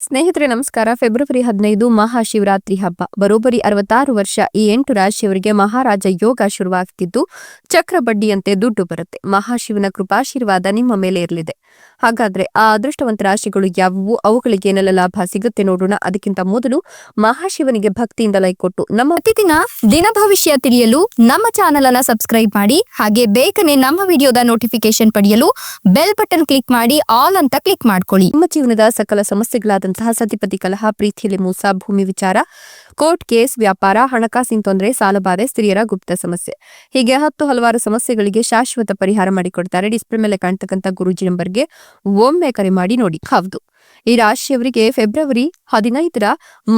ಸ್ನೇಹಿತರೆ ನಮಸ್ಕಾರ. ಫೆಬ್ರವರಿ 15 ಮಹಾಶಿವರಾತ್ರಿ ಹಬ್ಬ. ಬರೋಬ್ಬರಿ 66 ವರ್ಷ ಈ 8 ರಾಶಿಯವರಿಗೆ ಮಹಾರಾಜ ಯೋಗ ಶುರುವಾಗ್ತಿದ್ದು ಚಕ್ರ ಬಡ್ಡಿಯಂತೆ ದುಡ್ಡು ಬರುತ್ತೆ. ಮಹಾಶಿವನ ಕೃಪಾಶೀರ್ವಾದ ನಿಮ್ಮ ಮೇಲೆ ಇರಲಿದೆ. ಹಾಗಾದ್ರೆ ಆ ಅದೃಷ್ಟವಂತ ರಾಶಿಗಳು ಯಾವುವು, ಅವುಗಳಿಗೆ ಏನೆಲ್ಲ ಲಾಭ ಸಿಗುತ್ತೆ ನೋಡೋಣ. ಅದಕ್ಕಿಂತ ಮೊದಲು ಮಹಾಶಿವನಿಗೆ ಭಕ್ತಿಯಿಂದ ಲೈಕ್ ಕೊಟ್ಟು ನಮ್ಮ ಪ್ರತಿದಿನ ದಿನ ಭವಿಷ್ಯ ತಿಳಿಯಲು ನಮ್ಮ ಚಾನೆಲ್ ಅನ್ನ ಸಬ್ಸ್ಕ್ರೈಬ್ ಮಾಡಿ. ಹಾಗೆ ಬೇಗನೆ ನಮ್ಮ ವಿಡಿಯೋದ ನೋಟಿಫಿಕೇಶನ್ ಪಡೆಯಲು ಬೆಲ್ ಬಟನ್ ಕ್ಲಿಕ್ ಮಾಡಿ ಆಲ್ ಅಂತ ಕ್ಲಿಕ್ ಮಾಡ್ಕೊಳ್ಳಿ. ನಿಮ್ಮ ಜೀವನದ ಸಕಲ ಸಮಸ್ಯೆಗಳಾದಂತಹ ಸತಿಪತಿ ಕಲಹ, ಪ್ರೀತಿಯಲ್ಲಿ ಮೋಸ, ಭೂಮಿ ವಿಚಾರ, ಕೋರ್ಟ್ ಕೇಸ್, ವ್ಯಾಪಾರ, ಹಣಕಾಸಿನ ತೊಂದರೆ, ಸಾಲಬಾಧೆ, ಸ್ತ್ರೀಯರ ಗುಪ್ತ ಸಮಸ್ಯೆ, ಹೀಗೆ ಹಲವಾರು ಸಮಸ್ಯೆಗಳಿಗೆ ಶಾಶ್ವತ ಪರಿಹಾರ ಮಾಡಿಕೊಡ್ತಾರೆ. ಡಿಸ್ಪ್ಲೇ ಮೇಲೆ ಕಾಣ್ತಕ್ಕಂಥ ಗುರೂಜಿ ನಂಬರ್ಗೆ ಒಮ್ಮೆ ಕರೆ ಮಾಡಿ ನೋಡಿ. ಹೌದು, ಈ ರಾಶಿಯವರಿಗೆ ಫೆಬ್ರವರಿ 15ರ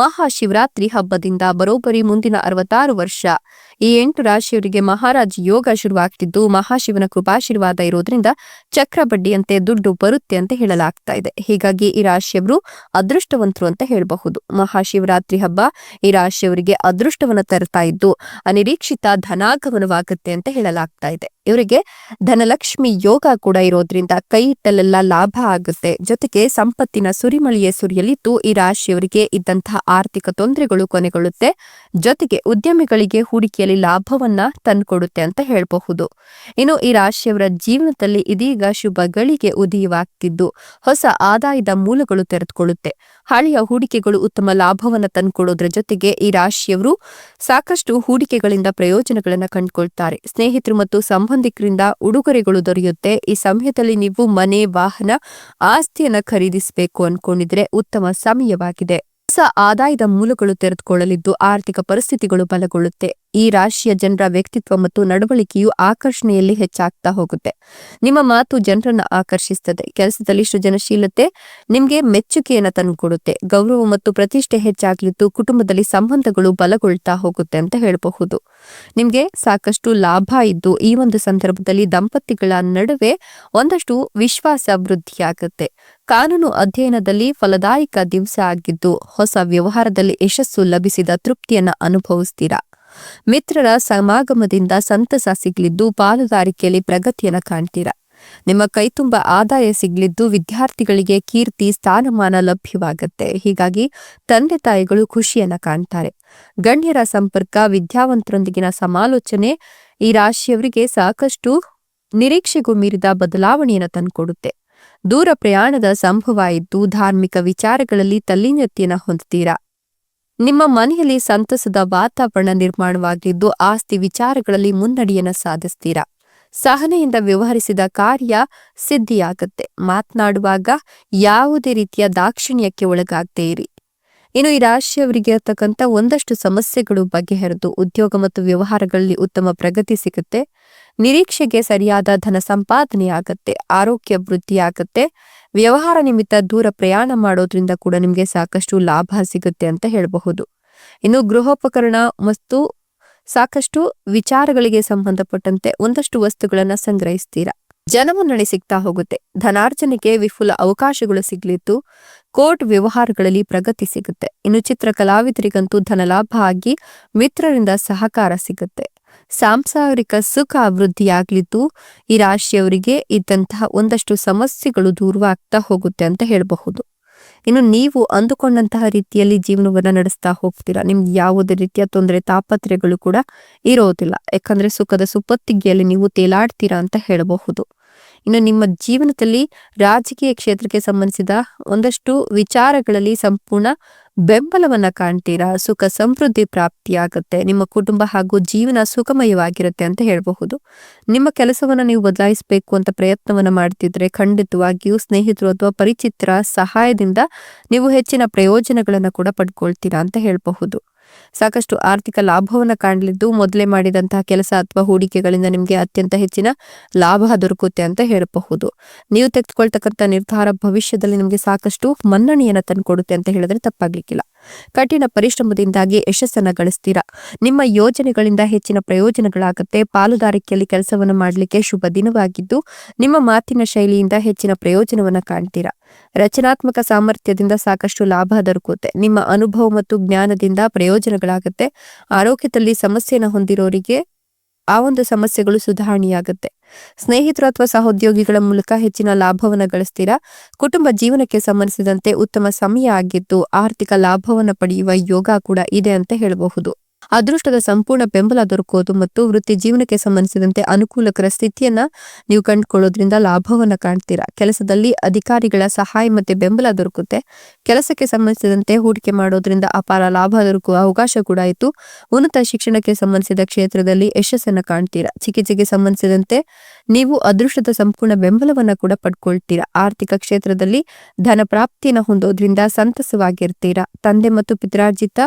ಮಹಾಶಿವರಾತ್ರಿ ಹಬ್ಬದಿಂದ ಬರೋಬ್ಬರಿ ಮುಂದಿನ 66 ವರ್ಷ ಈ 8 ರಾಶಿಯವರಿಗೆ ಮಹಾರಾಜ ಯೋಗ ಶುರುವಾಗ್ತಿದ್ದು ಮಹಾಶಿವನ ಕೃಪಾಶೀರ್ವಾದ ಇರೋದ್ರಿಂದ ಚಕ್ರ ಬಡ್ಡಿಯಂತೆ ದುಡ್ಡು ಬರುತ್ತೆ ಅಂತ ಹೇಳಲಾಗ್ತಾ ಇದೆ. ಹೀಗಾಗಿ ಈ ರಾಶಿಯವರು ಅದೃಷ್ಟವಂತರು ಅಂತ ಹೇಳಬಹುದು. ಮಹಾಶಿವರಾತ್ರಿ ಹಬ್ಬ ಈ ರಾಶಿಯವರಿಗೆ ಅದೃಷ್ಟವನ್ನ ತರ್ತಾ ಇದ್ದು ಅನಿರೀಕ್ಷಿತ ಧನಾಗಮನವಾಗುತ್ತೆ ಅಂತ ಹೇಳಲಾಗ್ತಾ ಇದೆ. ಇವರಿಗೆ ಧನಲಕ್ಷ್ಮಿ ಯೋಗ ಕೂಡ ಇರೋದ್ರಿಂದ ಕೈ ಇಟ್ಟಲ್ಲೆಲ್ಲ ಲಾಭ ಆಗುತ್ತೆ. ಜೊತೆಗೆ ಸಂಪತ್ತಿನ ಸುರಿಮಳೆಯೇ ಸುರಿಯಲಿದ್ದು ಈ ರಾಶಿಯವರಿಗೆ ಇದ್ದಂತಹ ಆರ್ಥಿಕ ತೊಂದರೆಗಳು ಕೊನೆಗೊಳ್ಳುತ್ತೆ. ಜೊತೆಗೆ ಉದ್ಯಮಿಗಳಿಗೆ ಹೂಡಿಕೆಯಲ್ಲಿ ಲಾಭವನ್ನ ತಂದುಕೊಡುತ್ತೆ ಅಂತ ಹೇಳಬಹುದು. ಇನ್ನು ಈ ರಾಶಿಯವರ ಜೀವನದಲ್ಲಿ ಇದೀಗ ಶುಭ ಗಳಿಗೆ ಉದಯವಾಗ್ತಿದ್ದು ಹೊಸ ಆದಾಯದ ಮೂಲಗಳು ತೆರೆದುಕೊಳ್ಳುತ್ತೆ. ಹಳೆಯ ಹೂಡಿಕೆಗಳು ಉತ್ತಮ ಲಾಭವನ್ನ ತಂದುಕೊಡೋದ್ರ ಜೊತೆಗೆ ಈ ರಾಶಿಯವರು ಸಾಕಷ್ಟು ಹೂಡಿಕೆಗಳಿಂದ ಪ್ರಯೋಜನಗಳನ್ನ ಕಂಡುಕೊಳ್ತಾರೆ. ಸ್ನೇಹಿತರು ಮತ್ತು ಸಂಬಂಧಿಕರಿಂದ ಉಡುಗೊರೆಗಳು ದೊರೆಯುತ್ತೆ. ಈ ಸಮಯದಲ್ಲಿ ನೀವು ಮನೆ, ವಾಹನ, ಆಸ್ತಿಯನ್ನ ಖರೀದಿಸಬೇಕು ಅನ್ಕೊಂಡಿದ್ರೆ ಉತ್ತಮ ಸಮಯವಾಗಿದೆ. ಹೊಸ ಆದಾಯದ ಮೂಲಗಳು ತೆರೆದುಕೊಳ್ಳಲಿದ್ದು ಆರ್ಥಿಕ ಪರಿಸ್ಥಿತಿಗಳು ಬಲಗೊಳ್ಳುತ್ತೆ. ಈ ರಾಶಿಯ ಜನರ ವ್ಯಕ್ತಿತ್ವ ಮತ್ತು ನಡವಳಿಕೆಯು ಆಕರ್ಷಣೆಯಲ್ಲಿ ಹೆಚ್ಚಾಗ್ತಾ ಹೋಗುತ್ತೆ. ನಿಮ್ಮ ಮಾತು ಜನರನ್ನ ಆಕರ್ಷಿಸುತ್ತದೆ. ಕೆಲಸದಲ್ಲಿ ಸೃಜನಶೀಲತೆ ನಿಮ್ಗೆ ಮೆಚ್ಚುಗೆಯನ್ನ ತಂದುಕೊಡುತ್ತೆ. ಗೌರವ ಮತ್ತು ಪ್ರತಿಷ್ಠೆ ಹೆಚ್ಚಾಗಲಿದ್ದು ಕುಟುಂಬದಲ್ಲಿ ಸಂಬಂಧಗಳು ಬಲಗೊಳ್ತಾ ಹೋಗುತ್ತೆ ಅಂತ ಹೇಳಬಹುದು. ನಿಮ್ಗೆ ಸಾಕಷ್ಟು ಲಾಭ ಇದ್ದು ಈ ಒಂದು ಸಂದರ್ಭದಲ್ಲಿ ದಂಪತಿಗಳ ನಡುವೆ ಒಂದಷ್ಟು ವಿಶ್ವಾಸ ವೃದ್ಧಿಯಾಗುತ್ತೆ. ಕಾನೂನು ಅಧ್ಯಯನದಲ್ಲಿ ಫಲದಾಯಕ ದಿವಸ ಆಗಿದ್ದು ಹೊಸ ವ್ಯವಹಾರದಲ್ಲಿ ಯಶಸ್ಸು ಲಭಿಸಿದ ತೃಪ್ತಿಯನ್ನ ಅನುಭವಿಸ್ತೀರಾ. ಮಿತ್ರರ ಸಮಾಗಮದಿಂದ ಸಂತಸ ಸಿಗಲಿದ್ದು ಪಾಲುದಾರಿಕೆಯಲ್ಲಿ ಪ್ರಗತಿಯನ್ನ ಕಾಣ್ತೀರಾ. ನಿಮ್ಮ ಕೈತುಂಬ ಆದಾಯ ಸಿಗಲಿದ್ದು ವಿದ್ಯಾರ್ಥಿಗಳಿಗೆ ಕೀರ್ತಿ, ಸ್ಥಾನಮಾನ ಲಭ್ಯವಾಗುತ್ತೆ. ಹೀಗಾಗಿ ತಂದೆ ತಾಯಿಗಳು ಖುಷಿಯನ್ನ ಕಾಣ್ತಾರೆ. ಗಣ್ಯರ ಸಂಪರ್ಕ, ವಿದ್ಯಾವಂತರೊಂದಿಗಿನ ಸಮಾಲೋಚನೆ ಈ ರಾಶಿಯವರಿಗೆ ಸಾಕಷ್ಟು ನಿರೀಕ್ಷೆಗೂ ಮೀರಿದ ಬದಲಾವಣೆಯನ್ನು ತಂದುಕೊಡುತ್ತೆ. ದೂರ ಪ್ರಯಾಣದ ಸಂಭವ ಇದ್ದು ಧಾರ್ಮಿಕ ವಿಚಾರಗಳಲ್ಲಿ ತಲ್ಲೀನತೆಯನ್ನು ಹೊಂದುತ್ತೀರಾ. ನಿಮ್ಮ ಮನೆಯಲ್ಲಿ ಸಂತಸದ ವಾತಾವರಣ ನಿರ್ಮಾಣವಾಗಿದ್ದು ಆಸ್ತಿ ವಿಚಾರಗಳಲ್ಲಿ ಮುನ್ನಡೆಯನ್ನು ಸಾಧಿಸ್ತೀರಾ. ಸಹನೆಯಿಂದ ವ್ಯವಹರಿಸಿದ ಕಾರ್ಯ ಸಿದ್ಧಿಯಾಗುತ್ತೆ. ಮಾತನಾಡುವಾಗ ಯಾವುದೇ ರೀತಿಯ ದಾಕ್ಷಿಣ್ಯಕ್ಕೆ ಒಳಗಾಗದೇ ಇರಿ. ಇನ್ನು ಈ ರಾಶಿಯವರಿಗೆ ಇರತಕ್ಕಂಥ ಒಂದಷ್ಟು ಸಮಸ್ಯೆಗಳು ಬಗೆಹರಿದು ಉದ್ಯೋಗ ಮತ್ತು ವ್ಯವಹಾರಗಳಲ್ಲಿ ಉತ್ತಮ ಪ್ರಗತಿ ಸಿಗುತ್ತೆ. ನಿರೀಕ್ಷೆಗೆ ಸರಿಯಾದ ಧನ ಸಂಪಾದನೆಯಾಗತ್ತೆ. ಆರೋಗ್ಯ ವೃದ್ಧಿಯಾಗತ್ತೆ. ವ್ಯವಹಾರ ನಿಮಿತ್ತ ದೂರ ಪ್ರಯಾಣ ಮಾಡೋದ್ರಿಂದ ಕೂಡ ನಿಮಗೆ ಸಾಕಷ್ಟು ಲಾಭ ಸಿಗುತ್ತೆ ಅಂತ ಹೇಳಬಹುದು. ಇನ್ನು ಗೃಹೋಪಕರಣ ಮತ್ತು ಸಾಕಷ್ಟು ವಿಚಾರಗಳಿಗೆ ಸಂಬಂಧಪಟ್ಟಂತೆ ಒಂದಷ್ಟು ವಸ್ತುಗಳನ್ನ ಸಂಗ್ರಹಿಸ್ತೀರಾ. ಜನಮನ್ನಣೆ ಸಿಗ್ತಾ ಹೋಗುತ್ತೆ. ಧನಾರ್ಜನೆಗೆ ವಿಪುಲ ಅವಕಾಶಗಳು ಸಿಗ್ಲಿದ್ದು ಕೋರ್ಟ್ ವ್ಯವಹಾರಗಳಲ್ಲಿ ಪ್ರಗತಿ ಸಿಗುತ್ತೆ. ಇನ್ನು ಚಿತ್ರ ಕಲಾವಿದರಿಗಂತೂ ಧನಲಾಭ ಆಗಿ ಮಿತ್ರರಿಂದ ಸಹಕಾರ ಸಿಗುತ್ತೆ. ಸಾಂಸಾರಿಕ ಸುಖ ಅಭಿವೃದ್ಧಿಯಾಗಲಿದ್ದು ಈ ರಾಶಿಯವರಿಗೆ ಇದ್ದಂತಹ ಒಂದಷ್ಟು ಸಮಸ್ಯೆಗಳು ದೂರವಾಗ್ತಾ ಹೋಗುತ್ತೆ ಅಂತ ಹೇಳಬಹುದು. ಇನ್ನು ನೀವು ಅಂದುಕೊಂಡಂತಹ ರೀತಿಯಲ್ಲಿ ಜೀವನವನ್ನ ನಡೆಸ್ತಾ ಹೋಗ್ತೀರಾ. ನಿಮ್ಗೆ ಯಾವುದೇ ರೀತಿಯ ತೊಂದರೆ, ತಾಪತ್ರೆಗಳು ಕೂಡ ಇರೋದಿಲ್ಲ. ಯಾಕಂದ್ರೆ ಸುಖದ ಸುಪ್ಪತ್ತಿಗೆಯಲ್ಲಿ ನೀವು ತೇಲಾಡ್ತೀರಾ ಅಂತ ಹೇಳಬಹುದು. ಇನ್ನು ನಿಮ್ಮ ಜೀವನದಲ್ಲಿ ರಾಜಕೀಯ ಕ್ಷೇತ್ರಕ್ಕೆ ಸಂಬಂಧಿಸಿದ ಒಂದಷ್ಟು ವಿಚಾರಗಳಲ್ಲಿ ಸಂಪೂರ್ಣ ಬೆಂಬಲವನ್ನ ಕಾಣ್ತೀರಾ. ಸುಖ ಸಮೃದ್ಧಿ ಪ್ರಾಪ್ತಿಯಾಗುತ್ತೆ. ನಿಮ್ಮ ಕುಟುಂಬ ಹಾಗೂ ಜೀವನ ಸುಖಮಯವಾಗಿರುತ್ತೆ ಅಂತ ಹೇಳಬಹುದು. ನಿಮ್ಮ ಕೆಲಸವನ್ನ ನೀವು ಬದಲಾಯಿಸಬೇಕು ಅಂತ ಪ್ರಯತ್ನವನ್ನ ಮಾಡ್ತಿದ್ರೆ ಖಂಡಿತವಾಗಿಯೂ ಸ್ನೇಹಿತರು ಅಥವಾ ಪರಿಚಿತರ ಸಹಾಯದಿಂದ ನೀವು ಹೆಚ್ಚಿನ ಪ್ರಯೋಜನಗಳನ್ನ ಕೂಡ ಪಡ್ಕೊಳ್ತೀರಾ ಅಂತ ಹೇಳಬಹುದು. ಸಾಕಷ್ಟು ಆರ್ಥಿಕ ಲಾಭವನ್ನ ಕಾಣಲಿದ್ದು ಮೊದಲೇ ಮಾಡಿದಂತಹ ಕೆಲಸ ಅಥವಾ ಹೂಡಿಕೆಗಳಿಂದ ನಿಮಗೆ ಅತ್ಯಂತ ಹೆಚ್ಚಿನ ಲಾಭ ದೊರಕುತ್ತೆ ಅಂತ ಹೇಳಬಹುದು. ನೀವು ತೆಗೆದುಕೊಳ್ತಕ್ಕಂಥ ನಿರ್ಧಾರ ಭವಿಷ್ಯದಲ್ಲಿ ನಿಮಗೆ ಸಾಕಷ್ಟು ಮನ್ನಣೆಯನ್ನ ತಂದುಕೊಡುತ್ತೆ ಅಂತ ಹೇಳಿದ್ರೆ ತಪ್ಪಾಗ್ಲಿಕ್ಕಿಲ್ಲ. ಕಠಿಣ ಪರಿಶ್ರಮದಿಂದಾಗಿ ಯಶಸ್ಸನ್ನ ಗಳಿಸ್ತೀರಾ. ನಿಮ್ಮ ಯೋಜನೆಗಳಿಂದ ಹೆಚ್ಚಿನ ಪ್ರಯೋಜನಗಳಾಗುತ್ತೆ. ಪಾಲುದಾರಿಕೆಯಲ್ಲಿ ಕೆಲಸವನ್ನು ಮಾಡಲಿಕ್ಕೆ ಶುಭ ದಿನವಾಗಿದ್ದು ನಿಮ್ಮ ಮಾತಿನ ಶೈಲಿಯಿಂದ ಹೆಚ್ಚಿನ ಪ್ರಯೋಜನವನ್ನ ಕಾಣ್ತೀರಾ. ರಚನಾತ್ಮಕ ಸಾಮರ್ಥ್ಯದಿಂದ ಸಾಕಷ್ಟು ಲಾಭ ದೊರಕುತ್ತೆ. ನಿಮ್ಮ ಅನುಭವ ಮತ್ತು ಜ್ಞಾನದಿಂದ ಪ್ರಯೋಜನಗಳಾಗುತ್ತೆ. ಆರೋಗ್ಯದಲ್ಲಿ ಸಮಸ್ಯೆಯನ್ನು ಹೊಂದಿರೋರಿಗೆ ಆ ಒಂದು ಸಮಸ್ಯೆಗಳು ಸುಧಾರಣೆಯಾಗುತ್ತೆ. ಸ್ನೇಹಿತರು ಅಥವಾ ಸಹೋದ್ಯೋಗಿಗಳ ಮೂಲಕ ಹೆಚ್ಚಿನ ಲಾಭವನ್ನ ಗಳಿಸ್ತೀರಾ. ಕುಟುಂಬ ಜೀವನಕ್ಕೆ ಸಂಬಂಧಿಸಿದಂತೆ ಉತ್ತಮ ಸಮಯ ಆಗಿದ್ದು ಆರ್ಥಿಕ ಲಾಭವನ್ನ ಪಡೆಯುವ ಯೋಗ ಕೂಡ ಇದೆ ಅಂತ ಹೇಳಬಹುದು. ಅದೃಷ್ಟದ ಸಂಪೂರ್ಣ ಬೆಂಬಲ ದೊರಕೋದು ಮತ್ತು ವೃತ್ತಿ ಜೀವನಕ್ಕೆ ಸಂಬಂಧಿಸಿದಂತೆ ಅನುಕೂಲಕರ ಸ್ಥಿತಿಯನ್ನ ನೀವು ಕಂಡುಕೊಳ್ಳೋದ್ರಿಂದ ಲಾಭವನ್ನ ಕಾಣ್ತೀರಾ. ಕೆಲಸದಲ್ಲಿ ಅಧಿಕಾರಿಗಳ ಸಹಾಯ ಮತ್ತೆ ಬೆಂಬಲ ದೊರಕುತ್ತೆ. ಕೆಲಸಕ್ಕೆ ಸಂಬಂಧಿಸಿದಂತೆ ಹೂಡಿಕೆ ಮಾಡೋದ್ರಿಂದ ಅಪಾರ ಲಾಭ ದೊರಕುವ ಅವಕಾಶ ಕೂಡ ಇತ್ತು. ಉನ್ನತ ಶಿಕ್ಷಣಕ್ಕೆ ಸಂಬಂಧಿಸಿದ ಕ್ಷೇತ್ರದಲ್ಲಿ ಯಶಸ್ಸನ್ನ ಕಾಣ್ತೀರಾ. ಚಿಕಿತ್ಸೆಗೆ ಸಂಬಂಧಿಸಿದಂತೆ ನೀವು ಅದೃಷ್ಟದ ಸಂಪೂರ್ಣ ಬೆಂಬಲವನ್ನ ಕೂಡ ಪಡ್ಕೊಳ್ತೀರಾ. ಆರ್ಥಿಕ ಕ್ಷೇತ್ರದಲ್ಲಿ ಧನ ಪ್ರಾಪ್ತಿಯನ್ನ ಹೊಂದೋದ್ರಿಂದ ಸಂತಸವಾಗಿರ್ತೀರಾ. ತಂದೆ ಮತ್ತು ಪಿತ್ರಾರ್ಜಿತ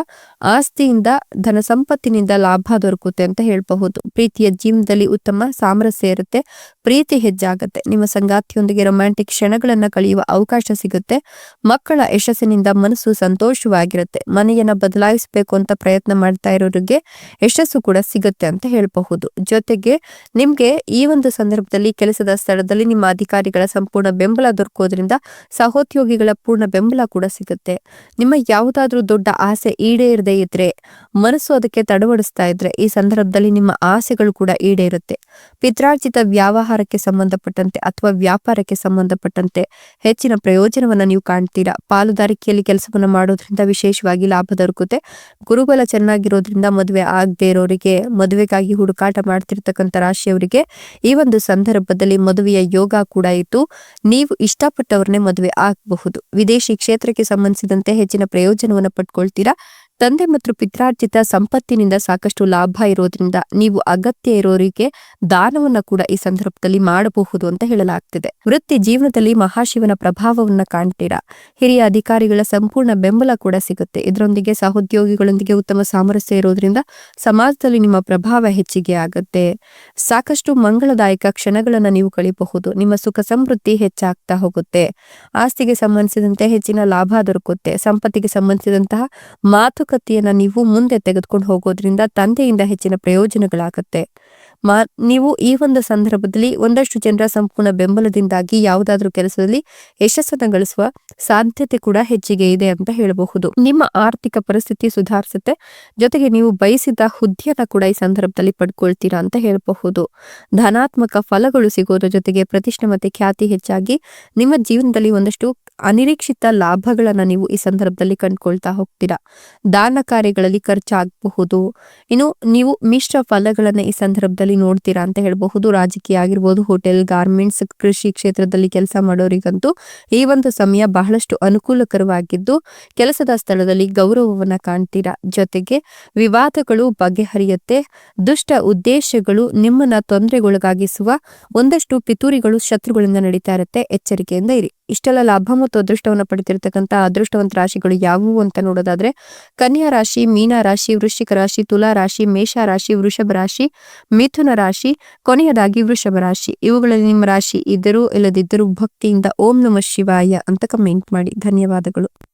ಆಸ್ತಿಯಿಂದ ಧನ ಸಂಪತ್ತಿನಿಂದ ಲಾಭ ದೊರಕುತ್ತೆ ಅಂತ ಹೇಳಬಹುದು. ಪ್ರೀತಿಯ ಜೀವನದಲ್ಲಿ ಉತ್ತಮ ಸಾಮರಸ್ಯ ಇರುತ್ತೆ. ಪ್ರೀತಿ ಹೆಚ್ಚಾಗುತ್ತೆ. ನಿಮ್ಮ ಸಂಗಾತಿಯೊಂದಿಗೆ ರೊಮ್ಯಾಂಟಿಕ್ ಕ್ಷಣಗಳನ್ನ ಕಳೆಯುವ ಅವಕಾಶ ಸಿಗುತ್ತೆ. ಮಕ್ಕಳ ಯಶಸ್ಸಿನಿಂದ ಮನಸ್ಸು ಸಂತೋಷವಾಗಿರುತ್ತೆ. ಮನೆಯನ್ನ ಬದಲಾಯಿಸಬೇಕು ಅಂತ ಪ್ರಯತ್ನ ಮಾಡ್ತಾ ಇರೋರಿಗೆ ಯಶಸ್ಸು ಕೂಡ ಸಿಗುತ್ತೆ ಅಂತ ಹೇಳಬಹುದು. ಜೊತೆಗೆ ನಿಮ್ಗೆ ಈ ಒಂದು ಸಂದರ್ಭದಲ್ಲಿ ಕೆಲಸದ ಸ್ಥಳದಲ್ಲಿ ನಿಮ್ಮ ಅಧಿಕಾರಿಗಳ ಸಂಪೂರ್ಣ ಬೆಂಬಲ ದೊರಕೋದ್ರಿಂದ ಸಹೋದ್ಯೋಗಿಗಳ ಪೂರ್ಣ ಬೆಂಬಲ ಕೂಡ ಸಿಗುತ್ತೆ. ನಿಮ್ಮ ಯಾವುದಾದ್ರೂ ದೊಡ್ಡ ಆಸೆ ಈಡೇರದೇ ಇದ್ರೆ, ಮನಸ್ಸು ಅದಕ್ಕೆ ತಡವಡಿಸ್ತಾ ಇದ್ರೆ, ಈ ಸಂದರ್ಭದಲ್ಲಿ ನಿಮ್ಮ ಆಸೆಗಳು ಕೂಡ ಈಡೇರುತ್ತೆ. ಪಿತ್ರಾರ್ಜಿತ ವ್ಯವಹಾರಕ್ಕೆ ಸಂಬಂಧಪಟ್ಟಂತೆ ಅಥವಾ ವ್ಯಾಪಾರಕ್ಕೆ ಸಂಬಂಧಪಟ್ಟಂತೆ ಹೆಚ್ಚಿನ ಪ್ರಯೋಜನವನ್ನ ನೀವು ಕಾಣ್ತೀರಾ. ಪಾಲುದಾರಿಕೆಯಲ್ಲಿ ಕೆಲಸವನ್ನ ಮಾಡೋದ್ರಿಂದ ವಿಶೇಷವಾಗಿ ಲಾಭ ದೊರಕುತ್ತೆ. ಗುರುಬಲ ಚೆನ್ನಾಗಿರೋದ್ರಿಂದ ಮದುವೆ ಆಗದೆ ಇರೋರಿಗೆ, ಮದುವೆಗಾಗಿ ಹುಡುಕಾಟ ಮಾಡ್ತಿರ್ತಕ್ಕಂಥ ರಾಶಿಯವರಿಗೆ ಈ ಒಂದು ಸಂದರ್ಭದಲ್ಲಿ ಮದುವೆಯ ಯೋಗ ಕೂಡ ಇತ್ತು. ನೀವು ಇಷ್ಟಪಟ್ಟವ್ರನ್ನೇ ಮದುವೆ ಆಗಬಹುದು. ವಿದೇಶಿ ಕ್ಷೇತ್ರಕ್ಕೆ ಸಂಬಂಧಿಸಿದಂತೆ ಹೆಚ್ಚಿನ ಪ್ರಯೋಜನವನ್ನು ಪಡ್ಕೊಳ್ತೀರಾ. ತಂದೆ ಮತ್ತು ಪಿತ್ರಾರ್ಜಿತ ಸಂಪತ್ತಿನಿಂದ ಸಾಕಷ್ಟು ಲಾಭ ಇರೋದ್ರಿಂದ ನೀವು ಅಗತ್ಯ ಇರೋರಿಗೆ ದಾನವನ್ನ ಕೂಡ ಈ ಸಂದರ್ಭದಲ್ಲಿ ಮಾಡಬಹುದು ಅಂತ ಹೇಳಲಾಗ್ತಿದೆ. ವೃತ್ತಿ ಜೀವನದಲ್ಲಿ ಮಹಾಶಿವನ ಪ್ರಭಾವವನ್ನ ಕಾಣ್ತೀರಾ. ಹಿರಿಯ ಅಧಿಕಾರಿಗಳ ಸಂಪೂರ್ಣ ಬೆಂಬಲ ಕೂಡ ಸಿಗುತ್ತೆ. ಇದರೊಂದಿಗೆ ಸಹೋದ್ಯೋಗಿಗಳೊಂದಿಗೆ ಉತ್ತಮ ಸಾಮರಸ್ಯ ಇರೋದ್ರಿಂದ ಸಮಾಜದಲ್ಲಿ ನಿಮ್ಮ ಪ್ರಭಾವ ಹೆಚ್ಚಿಗೆ ಆಗುತ್ತೆ. ಸಾಕಷ್ಟು ಮಂಗಳದಾಯಕ ಕ್ಷಣಗಳನ್ನ ನೀವು ಕಳಿಬಹುದು. ನಿಮ್ಮ ಸುಖ ಸಮೃದ್ಧಿ ಹೆಚ್ಚಾಗ್ತಾ ಹೋಗುತ್ತೆ. ಆಸ್ತಿಗೆ ಸಂಬಂಧಿಸಿದಂತೆ ಹೆಚ್ಚಿನ ಲಾಭ ದೊರಕುತ್ತೆ. ಸಂಪತ್ತಿಗೆ ಸಂಬಂಧಿಸಿದಂತಹ ಮಾತುಕತೆಯನ್ನ ನೀವು ಮುಂದೆ ತೆಗೆದುಕೊಂಡು ಹೋಗೋದ್ರಿಂದ ತಂದೆಯಿಂದ ಹೆಚ್ಚಿನ ಪ್ರಯೋಜನಗಳಾಗತ್ತೆ. ನೀವು ಈ ಒಂದು ಸಂದರ್ಭದಲ್ಲಿ ಒಂದಷ್ಟು ಜನರ ಸಂಪೂರ್ಣ ಬೆಂಬಲದಿಂದಾಗಿ ಯಾವುದಾದ್ರೂ ಕೆಲಸದಲ್ಲಿ ಯಶಸ್ಸನ್ನು ಗಳಿಸುವ ಸಾಧ್ಯತೆ ಕೂಡ ಹೆಚ್ಚಿಗೆ ಇದೆ ಅಂತ ಹೇಳಬಹುದು. ನಿಮ್ಮ ಆರ್ಥಿಕ ಪರಿಸ್ಥಿತಿ ಸುಧಾರಿಸುತ್ತೆ. ಜೊತೆಗೆ ನೀವು ಬಯಸಿದ ಹುದ್ದೆಯನ್ನ ಕೂಡ ಈ ಸಂದರ್ಭದಲ್ಲಿ ಪಡ್ಕೊಳ್ತೀರಾ ಅಂತ ಹೇಳಬಹುದು. ಧನಾತ್ಮಕ ಫಲಗಳು ಸಿಗೋದ್ರ ಜೊತೆಗೆ ಪ್ರತಿಷ್ಠೆ ಮತ್ತೆ ಖ್ಯಾತಿ ಹೆಚ್ಚಾಗಿ ನಿಮ್ಮ ಜೀವನದಲ್ಲಿ ಒಂದಷ್ಟು ಅನಿರೀಕ್ಷಿತ ಲಾಭಗಳನ್ನ ನೀವು ಈ ಸಂದರ್ಭದಲ್ಲಿ ಕಂಡುಕೊಳ್ತಾ ಹೋಗ್ತೀರಾ. ದಾನ ಕಾರ್ಯಗಳಲ್ಲಿ ಖರ್ಚಾಗಬಹುದು. ಇನ್ನು ನೀವು ಮಿಶ್ರ ಫಲಗಳನ್ನ ಈ ಸಂದರ್ಭದಲ್ಲಿ ನೋಡ್ತೀರಾ ಅಂತ ಹೇಳಬಹುದು. ರಾಜಕೀಯ ಆಗಿರ್ಬೋದು, ಹೋಟೆಲ್, ಗಾರ್ಮೆಂಟ್ಸ್, ಕೃಷಿ ಕ್ಷೇತ್ರದಲ್ಲಿ ಕೆಲಸ ಮಾಡೋರಿಗಂತೂ ಈ ಒಂದು ಸಮಯ ಬಹಳಷ್ಟು ಅನುಕೂಲಕರವಾಗಿದ್ದು ಕೆಲಸದ ಸ್ಥಳದಲ್ಲಿ ಗೌರವವನ್ನ ಕಾಣ್ತೀರಾ. ಜೊತೆಗೆ ವಿವಾದಗಳು ಬಗೆಹರಿಯುತ್ತೆ. ದುಷ್ಟ ಉದ್ದೇಶಗಳು ನಿಮ್ಮನ್ನ ತೊಂದರೆಗೊಳಗಾಗಿಸುವ ಒಂದಷ್ಟು ಪಿತೂರಿಗಳು ಶತ್ರುಗಳಿಂದ ನಡೀತಾ ಇರುತ್ತೆ. ಎಚ್ಚರಿಕೆಯಿಂದ ಇರಿ. ಇಷ್ಟೆಲ್ಲ ಲಾಭ ಮತ್ತು ಅದೃಷ್ಟವನ್ನು ಪಡೆದಿರತಕ್ಕಂಥ ಅದೃಷ್ಟವಂತ ರಾಶಿಗಳು ಯಾವುವು ಅಂತ ನೋಡೋದಾದ್ರೆ ಕನ್ಯಾ ರಾಶಿ, ಮೀನ ರಾಶಿ, ವೃಶ್ಚಿಕ ರಾಶಿ, ತುಲಾ ರಾಶಿ, ಮೇಷ ರಾಶಿ, ವೃಷಭ ರಾಶಿ, ಮಿಥುನ ರಾಶಿ, ಕೊನೆಯದಾಗಿ ವೃಷಭ ರಾಶಿ. ಇವುಗಳಲ್ಲಿ ನಿಮ್ಮ ರಾಶಿ ಇದ್ದರೂ ಇಲ್ಲದಿದ್ದರೂ ಭಕ್ತಿಯಿಂದ ಓಂ ನಮಃ ಶಿವಾಯ ಅಂತ ಕಮೆಂಟ್ ಮಾಡಿ. ಧನ್ಯವಾದಗಳು.